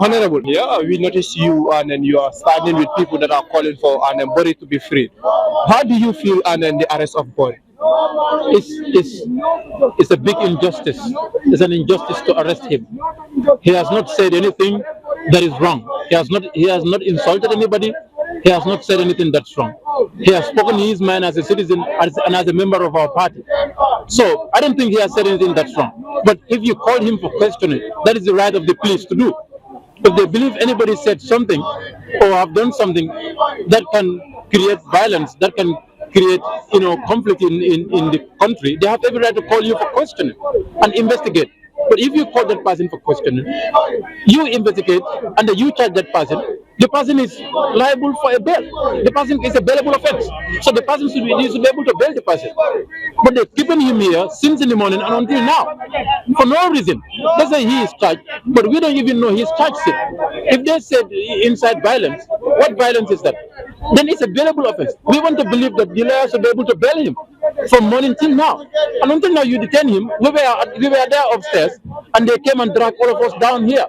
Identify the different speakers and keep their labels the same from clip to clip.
Speaker 1: Honorable, yeah, we notice you and then you are standing with people that are calling for and Borry to be free. How do you feel and then the arrest of Borry?
Speaker 2: It's a big injustice. It's an injustice to arrest him. He has not said anything that is wrong. He has not insulted anybody. He has not said anything that's wrong. He has spoken his mind as a citizen and as a member of our party. So I don't think he has said anything that's wrong. But if you call him for questioning, that is the right of the police to do. If they believe anybody said something or have done something that can create violence, that can create conflict in the country, they have every right to call you for questioning and investigate. But if you call that person for questioning, you investigate and then you charge that person, the person is liable for a bail. The person is a bailable offense. So the person needs to be able to bail the person. But they're keeping him here since in the morning and until now for no reason. They say he is charged, but we don't even know he's charged. If they said inside violence, what violence is that? Then it's a bailable offense. We want to believe that the lawyers will be able to bail him from morning till now. And until now, you detain him. We were there upstairs, and they came and dragged all of us down here.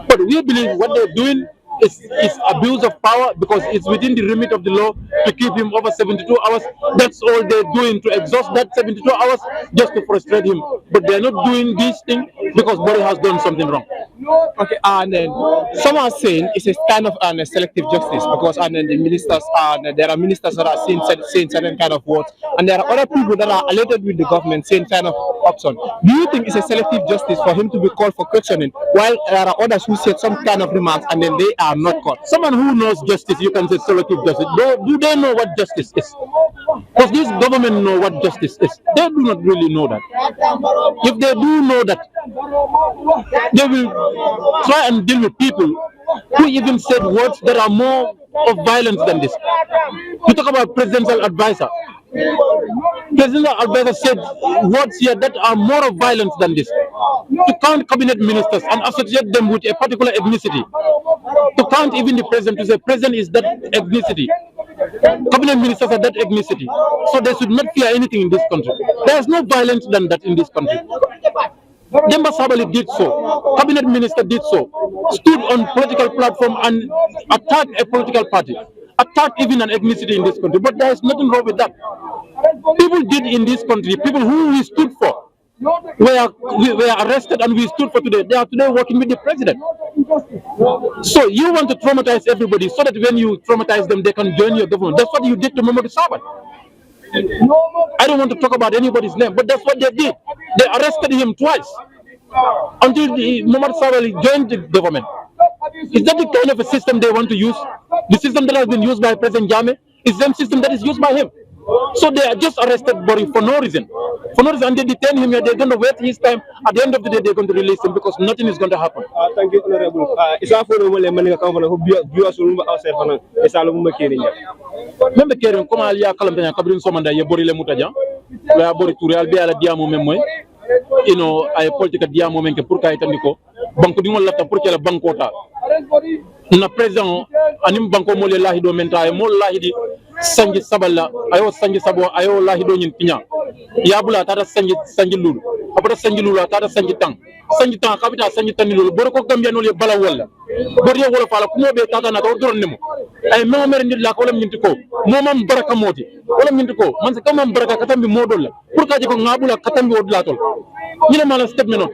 Speaker 2: But we believe what they're doing is abuse of power because it's within the remit of the law to keep him over 72 hours. That's all they're doing, to exhaust that 72 hours just to frustrate him. But they're not doing this thing because Borry has done something wrong.
Speaker 1: Okay, and then some are saying it's a kind of selective justice because and then the ministers are there are ministers that are saying certain kind of words, and there are other people that are allied with the government saying kind of option. Do you think it's a selective justice for him to be called for questioning, while there are others who said some kind of remarks and then they are not caught?
Speaker 2: Someone who knows justice, you can say selective justice. Do they know what justice is? Does this government know what justice is? They do not really know that. If they do know that, they will try and deal with people who even said words that are more of violence than this. You talk about presidential advisor. Presidential advisor said words here that are more of violence than this. To count cabinet ministers and associate them with a particular ethnicity. To count even the president, to say president is that ethnicity. Cabinet ministers are that ethnicity. So they should not fear anything in this country. There is no violence than that in this country. Demba Sabali did so. Cabinet minister did so. Stood on political platform and attacked a political party. Attacked even an ethnicity in this country. But there is nothing wrong with that. People did in this country, people who we stood for, were arrested and we stood for today. They are today working with the president. So you want to traumatize everybody so that when you traumatize them, they can join your government. That's what you did to Muhammad Sabat. I don't want to talk about anybody's name, but that's what they did. They arrested him twice until Muhammad Sabat joined the government. Is that the kind of a system they want to use? The system that has been used by President Jammeh is the same system that is used by him. So they are just arrested Borry for no reason. For no reason, and they detain him here. They're going to wait his time. At the end of the day, they're going to release him because nothing is going to happen.
Speaker 3: Thank you, Honorable.
Speaker 2: Membe kering koma aliya kalambenya kabrin somanda ye Borry le mutaja. Ya Borry Touré albe ala diamo memoy. Ay politique diamo menke pour kay tandiko. Banko di mo lafta pour que la bankota. Na président anim banko mo le lahi do menta ay mo lahi di sanji saballa ayo sanji sabo ayo lahi do nyin pinya yabula tata sanji lulu apata sanji lulu tata sanji tang kapita sanji tan lulu bor ko Gambia no le bala wala bor ye wala fala kumo be tata na to doron nemo ay mo mer nit la ko lam nyinti ko momam baraka moti wala nyinti ko man se kamam baraka katambi modol la pour ka ko ngabula katambi wodla tol ñina mala step menon.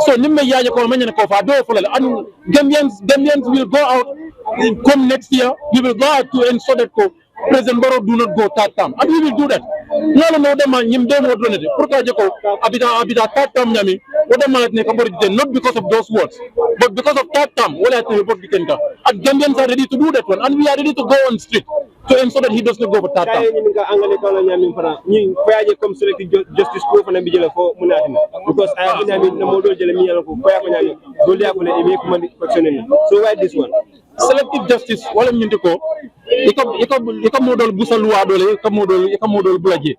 Speaker 2: So nimme yaje ko manyana ko fa do fulal and Gambians will go out come next year. We will go out to ensure that President Barrow do not go third term, and we will do that. No dem ñim dem wodlo ne pour ka jeko abita third term ñami wodam malat ne ko bori not because of those words but because of third term wala to report dikenta. And Gambians are ready to do that one, and we are ready to go on street to ensure that he does not go for third term.
Speaker 3: Because I have been the model so why this one?
Speaker 2: Selective justice wala ñinti ko ika modol busa luwa dole ika modol bulaje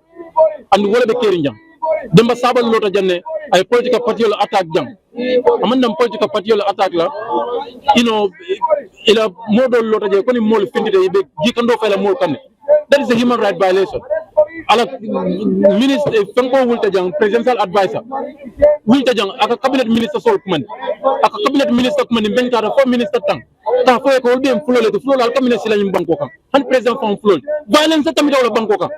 Speaker 2: and wala be keri jang demba sabal lota janne ay political party la attack jang amandam political party la attack la ila modol lota je koni mol findite be jikando fela mol kanne. That is a human right violation. ala ministre fenko wulta jang presidential advisor wulta jang aka cabinet minister sol kuman aka cabinet minister kuman benta da fo minister tang ta fo ko be fulole to fulole al cabinet sila nyim banko kam han president fon fulole violence tamit wala banko kam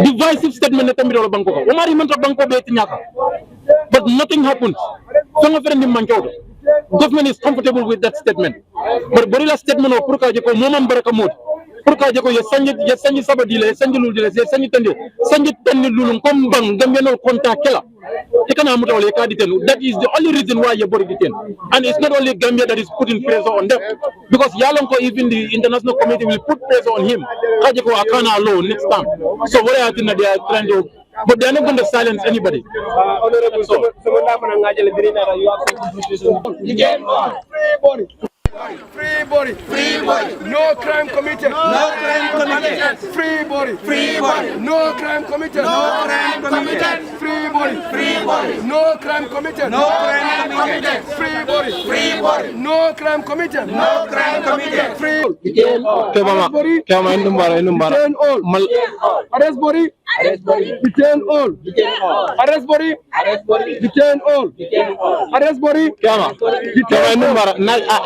Speaker 2: divisive statement tamit wala banko kam o mari man to banko be tinyaka but nothing happens so nga fere ndim mankodo government is comfortable with that statement but borila statement o pour ka je ko momam baraka mod pour ka je ko ye sanji sabadi le sanji lul le sanji tande lulun kom bang gambiano konta kela e kana mutawle ka diten that is the only reason why you bori diten and it's not only Gambia that is putting pressure on them because yalonko even the international community will put pressure on him kaje ko akana law next time so what I think that they are trying to but they are not going to silence anybody.
Speaker 3: Honorable, free body. Free body. No crime committed. No crime committed. Free body. Free body. No crime committed. No crime committed. Free body. Free body. No crime committed. No crime committed. Free body. Free body. No crime committed. No crime committed. Free. Detain all. Detain all. Arrest body. Arrest body. Detain all. Detain all. Arrest body. Arrest body. Detain all. Detain all. Arrest body.
Speaker 1: Detain all.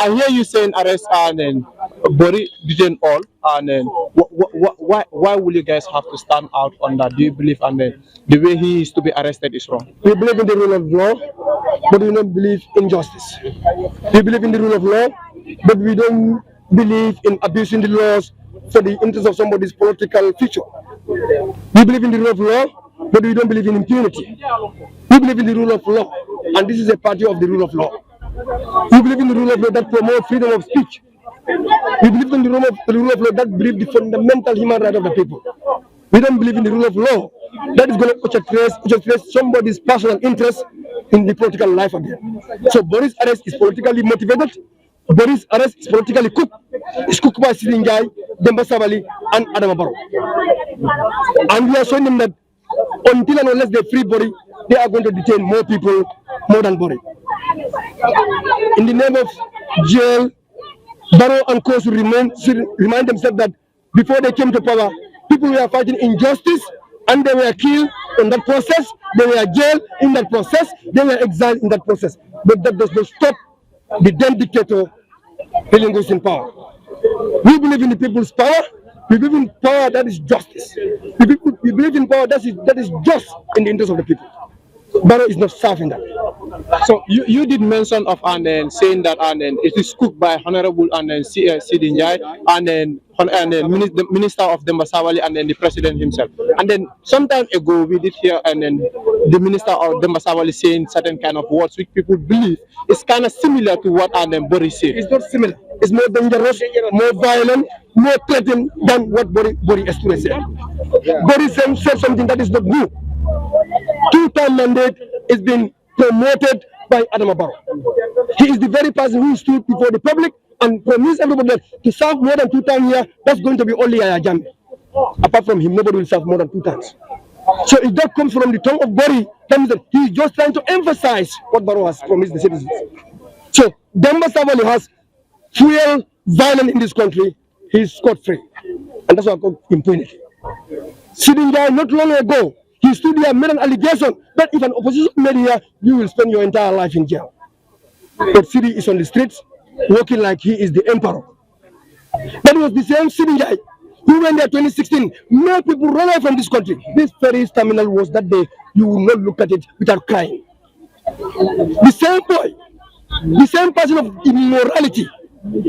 Speaker 1: I hear you saying arrest and then body detain all, and then why will you guys have to stand out on that? Do you believe and then the way he is to be arrested is wrong?
Speaker 4: We believe in the rule of law, but we don't believe in justice. We believe in the rule of law, but we don't believe in abusing the laws for the interest of somebody's political future. We believe in the rule of law, but we don't believe in impunity. We believe in the rule of law, and this is a party of the rule of law. We believe in the rule of law that promotes freedom of speech. We believe in the rule of law that believes the fundamental human right of the people. We don't believe in the rule of law that is going to address somebody's personal interest in the political life again. So Boris' arrest is politically motivated. Boris' arrest is politically cooked. It's cooked by Sirinjai, Demba Sabali, and Adama Barrow. And we are showing them that until and unless they free Boris, they are going to detain more people, more than Boris. In the name of jail, Barrow and Co. should remind themselves that before they came to power, people were fighting injustice and they were killed in that process, they were jailed in that process, they were exiled in that process. But that does not stop the then dictator feeling goes in power. We believe in the people's power. We believe in power that is justice. We believe in power that is just in the interest of the people. Barrow is not serving that.
Speaker 1: So you did mention of and then saying that and then it is cooked by Honorable and then Sidinjai and then the Minister of Dembasawali and then the President himself. And then some time ago we did hear and then the Minister of Dembasawali saying certain kind of words which people believe is kind of similar to what and then Boris said.
Speaker 4: It's not similar. It's more dangerous, more violent, more threatening than what Boris Esture said. Boris said something that is not new. Two-term mandate is being promoted by Adama Barrow. He is the very person who stood before the public and promised everybody that to serve more than 2 times here, that's going to be only Yaya Jammeh. Apart from him, nobody will serve more than 2 times. So if that comes from the tongue of Boris, that means that he is just trying to emphasize what Barrow has promised the citizens. So Demba Sabali has fueled violence in this country. He is scot-free. And that's what I call impunity. Sitting there not long ago, he stood here and made an allegation that if an opposition made here, you will spend your entire life in jail. But Sidi is on the streets, walking like he is the emperor. That was the same Sidi guy who went there 2016, made people run away from this country. This ferry terminal was that day, you will not look at it without crying. The same boy, the same person of immorality,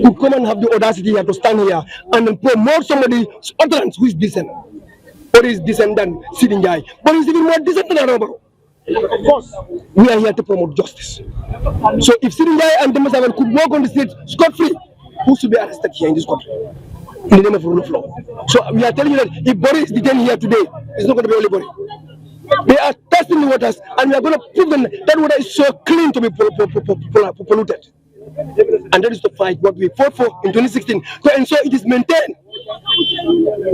Speaker 4: to come and have the audacity here to stand here and then promote somebody's utterance who is decent. Or is decent than Sidinjai, but he's even more decent than Arabaro. Of course, we are here to promote justice. So if Sidinjai and Demasawal could walk on the street scot-free, who should be arrested here in this country? In the name of rule of law. So we are telling you that if Boris is detained here today, it's not going to be only Boris. They are testing the waters, and we are going to prove them that water is so clean to be polluted. And that is to fight what we fought for in 2016 to ensure it is maintained.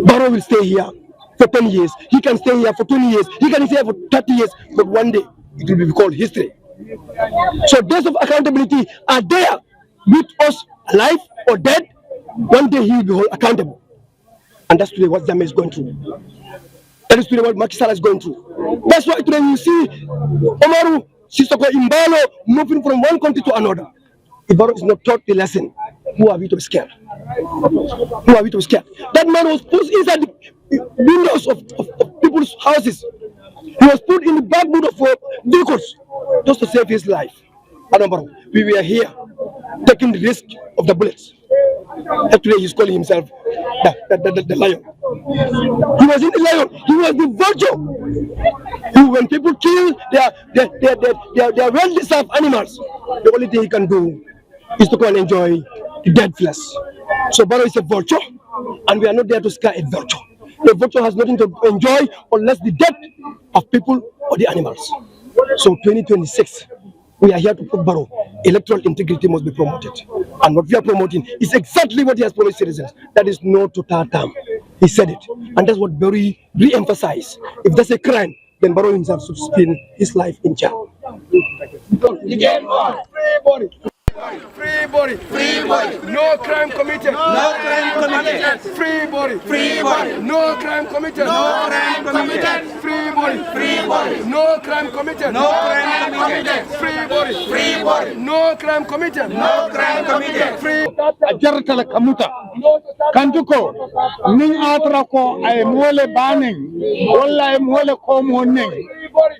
Speaker 4: Barrow will stay here for 10 years. He can stay here for 20 years. He can stay here for 30 years. But one day, it will be called history. So days of accountability are there with us, alive or dead. One day he will be held accountable. And that's today what Jammeh is going through. That is today what Macky Sall is going through. That's why today you see Omaru Sissoko Imbalo moving from one country to another. If Barrow is not taught the lesson, who are we to be scared? Who are we to be scared? That man was put inside the windows of people's houses. He was put in the back boot of vehicles just to save his life. Adam Barrow, we were here taking the risk of the bullets. And today he's calling himself the lion. He was in the lion. He was the vulture. When people kill their well-deserved animals, the only thing he can do is to go and enjoy the dead flesh. So Barrow is a vulture, and we are not there to scare a vulture. The vulture has nothing to enjoy unless the death of people or the animals. So 2026, we are here to put Barrow. Electoral integrity must be promoted. And what we are promoting is exactly what he has promised citizens. That is no total term. He said it. And that's what Barrow re-emphasized. If that's a crime, then Barrow himself should spend his life in jail.
Speaker 3: Free body, no crime committed, free body, no crime committed, free body, no crime committed, free body, no crime committed, free.
Speaker 2: Ajartala kamuta kantuko ning atrako ay mole baning wala ay mole komoning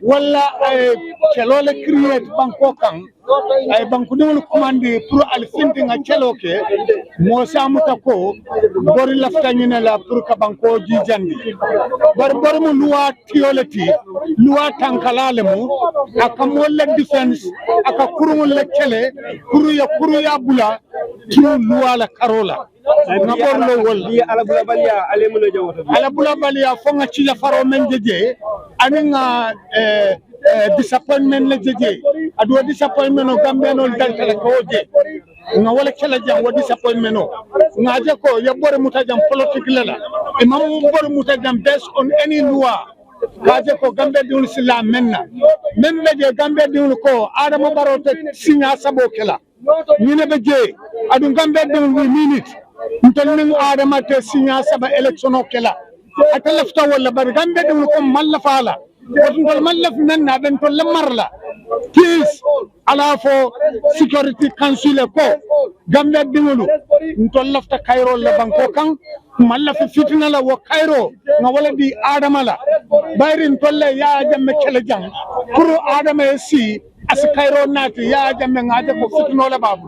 Speaker 2: wala ay kelole create bankokan ay bankudul commande pour al finting a keloke mo samuta ko bori lafta nyina la pour ka banko ji jandi bor mu luwa tioleti luwa tankalale mu akamol defense aka kurumul le kele kuru ya bula tu luwa la karola na borlo wol ala bula balia fonga ci faro men jeje aninga disappointment le jeje ado disappointment o Gambian ol dantala ko je nga wala kala jam wo disappointment o nga je ko ya bore mutajam politique la imam bore mutajam based on any law kaje ko Gambia diul sila menna membe je Gambia diul ko Adama Barrow te signa sabo kala ñine be je adu Gambia diul wi minute ntolning Adama te signa saba election o kala ata lafta wala bar Gambia diul ko malla fala wotol malla menna ben to lamarla please ala fo security council ko Gambia diul ntol lafta Cairo la banko kan malla fi fitina la wo Cairo nga wala di Adama la bayrin tolle ya jamme kele jang pour Adama si as Cairo nati ya jamme ngade ko fitino la babu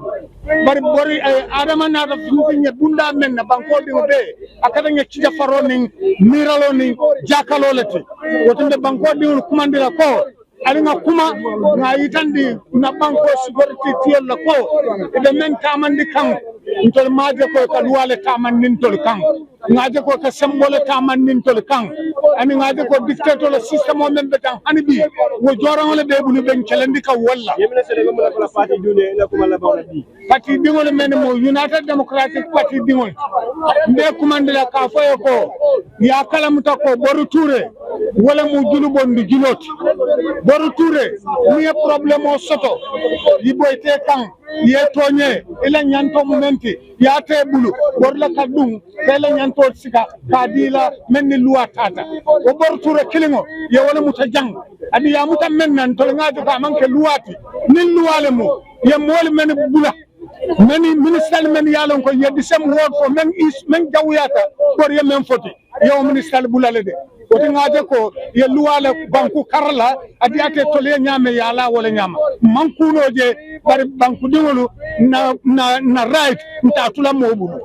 Speaker 2: bari bori Adama na da finya bunda men na banko di be akada nya cija faro ning miralo ning jakalo lati wotunde banko di kumandira ko alinga kuma nga yitandi na banko security tiel la ko de men tamandi kan ntol maje ko ka duwale taman nin tol kan ngaje ko ka sembole taman nin tol kan ani ngaje ko dictator la system o men betan hani bi wo joran wala be bunu ben kelendi ka walla yemna sele be mala parti dune la kuma la bawla bi parti dingol men mo United Democratic Party dingol be kumandila ka foyo ko ya kala muta ko boru touré wala mu julu bondu julot boru touré ni problème o soto yiboyte kan ye tonye ila nyanto mumenti ya te bulu borla kadum ila nyanto sika kadila menni luwa tata o borture kilingo ye wala mutajang adi ya muta mennan to ngado ka manke luwati nin luwale mo ye mol men bula many minister men yalon ko ye the same word for men is men jawiyata bor ye men foti yo minister bulale de woti ngaje ko ye luwale banku karla adi ate tole nyame yala wala nyama mankuno je bari banku dingolu na right nta tula mo bulu